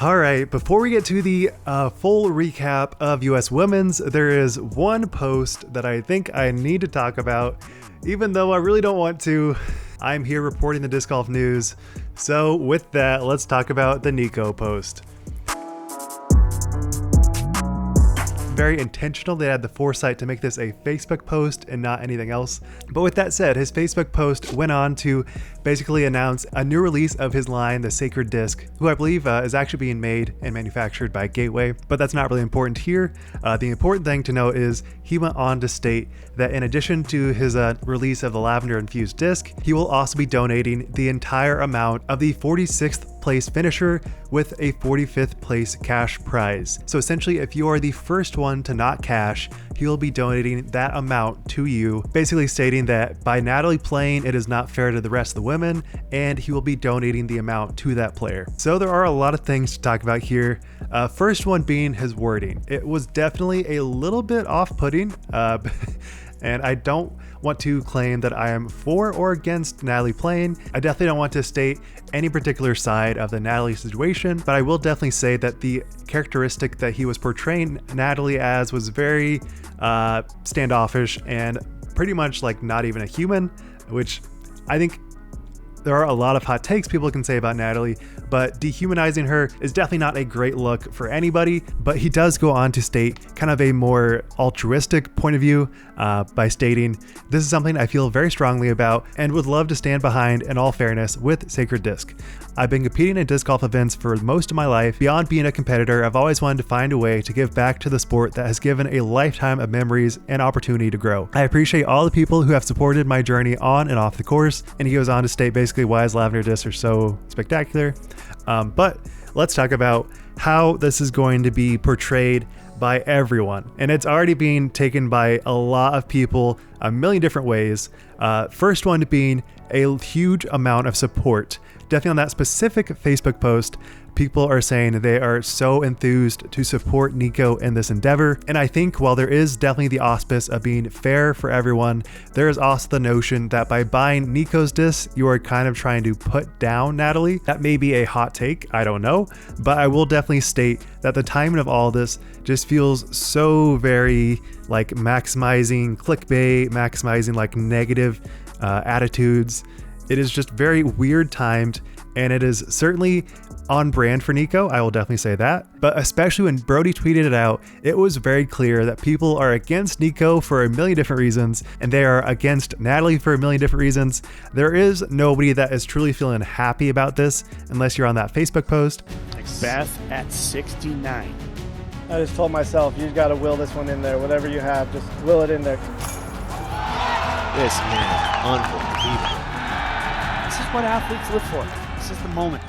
All right, before we get to the full recap of US Women's, there is one post that I think I need to talk about, even though I really don't want to. I'm here reporting the disc golf news. So with that, let's talk about the Nikko post. Very intentional. They had the foresight to make this a Facebook post and not anything else. But with that said, his Facebook post went on to basically announce a new release of his line, the Sacred Disc, who I believe is actually being made and manufactured by Gateway, but that's not really important here. The important thing to note is he went on to state that in addition to his release of the lavender infused disc, he will also be donating the entire amount of the 46th place finisher with a 45th place cash prize. So essentially, if you are the first one to not cash, he will be donating that amount to you, basically stating that by Natalie playing, it is not fair to the rest of the women, and he will be donating the amount to that player. So there are a lot of things to talk about here. First one being his wording. It was definitely a little bit off-putting, and I don't want to claim that I am for or against Natalie playing. I definitely don't want to state any particular side of the Natalie situation, but I will definitely say that the characteristic that he was portraying Natalie as was very standoffish and pretty much like not even a human, which I think there are a lot of hot takes people can say about Natalie, but dehumanizing her is definitely not a great look for anybody. But he does go on to state kind of a more altruistic point of view by stating, "This is something I feel very strongly about and would love to stand behind in all fairness with Sacred Disc. I've been competing in disc golf events for most of my life. Beyond being a competitor, I've always wanted to find a way to give back to the sport that has given a lifetime of memories and opportunity to grow. I appreciate all the people who have supported my journey on and off the course." And he goes on to state basically why his lavender discs are so spectacular. But let's talk about how this is going to be portrayed by everyone. And it's already being taken by a lot of people a million different ways. First one being a huge amount of support. Definitely on that specific Facebook post, people are saying they are so enthused to support Nikko in this endeavor. And I think while there is definitely the auspice of being fair for everyone, there is also the notion that by buying Nikko's disc, you are kind of trying to put down Natalie. That may be a hot take, I don't know, but I will definitely state that the timing of all this just feels so very like maximizing clickbait, maximizing like negative attitudes. It is just very weird timed, and it is certainly on brand for Nikko, I will definitely say that. But especially when Brody tweeted it out, it was very clear that people are against Nikko for a million different reasons, and they are against Natalie for a million different reasons. There is nobody that is truly feeling happy about this unless you're on that Facebook post. Beth at 69. I just told myself, you got to will this one in there. Whatever you have, just will it in there. This man is unbelievable. This is what athletes live for. This is the moment.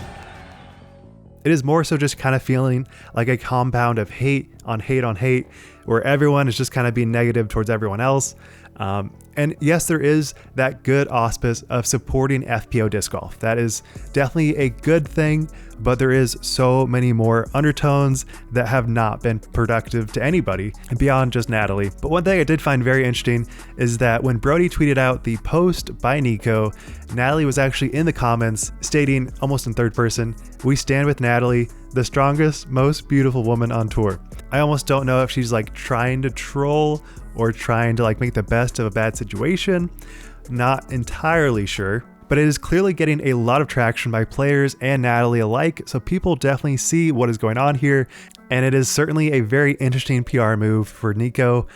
It is more so just kind of feeling like a compound of hate on hate on hate, where everyone is just kind of being negative towards everyone else. And yes, there is that good auspice of supporting FPO disc golf. That is definitely a good thing, but there is so many more undertones that have not been productive to anybody beyond just Natalie. But one thing I did find very interesting is that when Brody tweeted out the post by Nikko, Natalie was actually in the comments stating almost in third person, "We stand with Natalie, the strongest, most beautiful woman on tour." I almost don't know if she's like trying to troll or trying to like make the best of a bad situation. Not entirely sure, but it is clearly getting a lot of traction by players and Natalie alike. So people definitely see what is going on here. And it is certainly a very interesting PR move for Nikko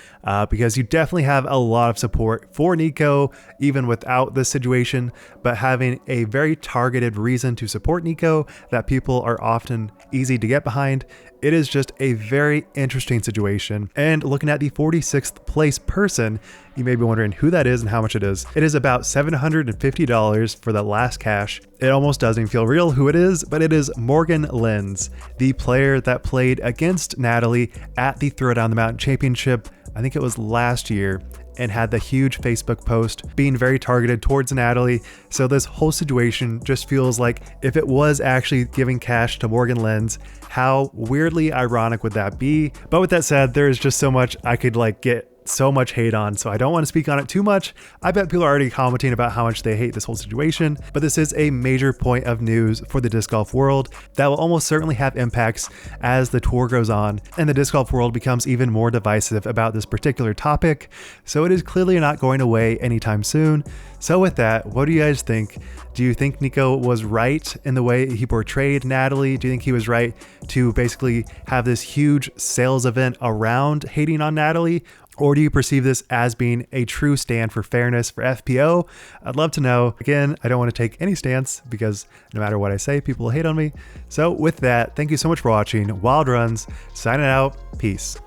because you definitely have a lot of support for Nikko, even without this situation, but having a very targeted reason to support Nikko that people are often easy to get behind. It is just a very interesting situation. And looking at the 46th place person, you may be wondering who that is and how much it is. It is about $750 for the last cash. It almost doesn't feel real who it is, but it is Morgan Lenz, the player that played against Natalie at the Throwdown the Mountain Championship. I think it was last year, and had the huge Facebook post being very targeted towards Natalie. So this whole situation just feels like if it was actually giving cash to Morgan Lenz, how weirdly ironic would that be? But with that said, there is just so much I could like get so much hate on, so I don't want to speak on it too much. I bet people are already commenting about how much they hate this whole situation, but this is a major point of news for the disc golf world that will almost certainly have impacts as the tour goes on and the disc golf world becomes even more divisive about this particular topic. So it is clearly not going away anytime soon. So with that, what do you guys think? Do you think Nikko was right in the way he portrayed Natalie? Do you think he was right to basically have this huge sales event around hating on Natalie? Or do you perceive this as being a true stand for fairness for FPO? I'd love to know. Again, I don't want to take any stance because no matter what I say, people will hate on me. So with that, thank you so much for watching. Wild Runs, signing out. Peace.